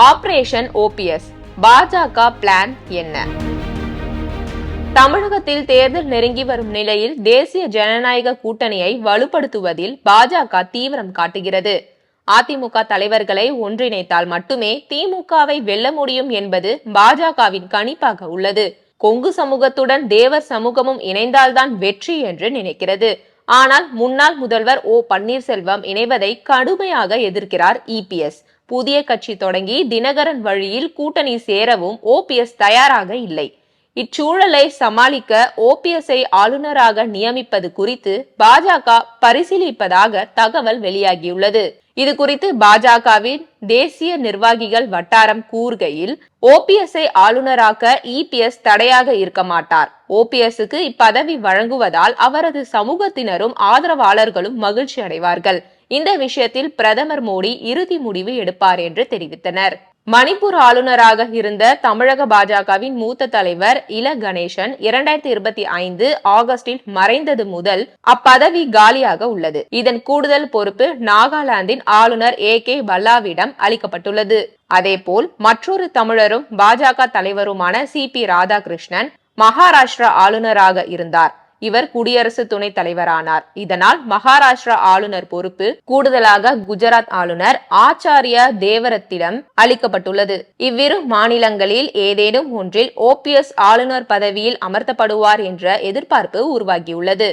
Operation OPS பாஜக plan என்ன? தமிழகத்தில் தேர்தல் நெருங்கி வரும் நிலையில் தேசிய ஜனநாயக கூட்டணியை வலுப்படுத்துவதில் பாஜக தீவிரம் காட்டுகிறது. அதிமுக தலைவர்களை ஒன்றிணைத்தால் மட்டுமே திமுகவை வெல்ல முடியும் என்பது பாஜகவின் கணிப்பாக உள்ளது. கொங்கு சமூகத்துடன் தேவர் சமூகமும் இணைந்தால்தான் வெற்றி என்று நினைக்கிறது. ஆனால் முன்னாள் முதல்வர் ஓ பன்னீர்செல்வம் இணைவதை கடுமையாக எதிர்க்கிறார் இபிஎஸ். புதிய கட்சி தொடங்கி தினகரன் வழியில் கூட்டணி சேரவும் ஓபிஎஸ் தயாராக இல்லை. இச்சூழலை சமாளிக்க ஓபிஎஸ்ஐ ஆளுநராக நியமிப்பது குறித்து பாஜக பரிசீலிப்பதாக தகவல் வெளியாகியுள்ளது. இது குறித்து பாஜகவின் தேசிய நிர்வாகிகள் வட்டாரம் கூறுகையில், ஓபிஎஸ்ஐ ஆளுநராக்க இபிஎஸ் தடையாக இருக்க மாட்டார். ஓபிஎஸ்க்கு இப்பதவி வழங்குவதால் அவரது சமூகத்தினரும் ஆதரவாளர்களும் மகிழ்ச்சி அடைவார்கள். இந்த விஷயத்தில் பிரதமர் மோடி இறுதி முடிவு எடுப்பார் என்று தெரிவித்தனர். மணிப்பூர் ஆளுநராக இருந்த தமிழக பாஜகவின் மூத்த தலைவர் இல கணேசன் 2025 ஆகஸ்டில் மறைந்தது முதல் அப்பதவி காலியாக உள்ளது. இதன் கூடுதல் பொறுப்பு நாகாலாந்தின் ஆளுநர் AK பல்லாவிடம் அளிக்கப்பட்டுள்ளது. அதேபோல் மற்றொரு தமிழரும் பாஜக தலைவருமான CP ராதாகிருஷ்ணன் மகாராஷ்டிரா ஆளுநராக இருந்தார். இவர் குடியரசு துணைத் தலைவரானார். இதனால் மகாராஷ்டிரா ஆளுநர் பொறுப்பு கூடுதலாக குஜராத் ஆளுநர் ஆச்சாரிய தேவரத்திடம் அளிக்கப்பட்டுள்ளது. இவ்விரு மாநிலங்களில் ஏதேனும் ஒன்றில் ஓபிஎஸ் ஆளுநர் பதவியில் அமர்த்தப்படுவார் என்ற எதிர்பார்ப்பு உருவாகியுள்ளது.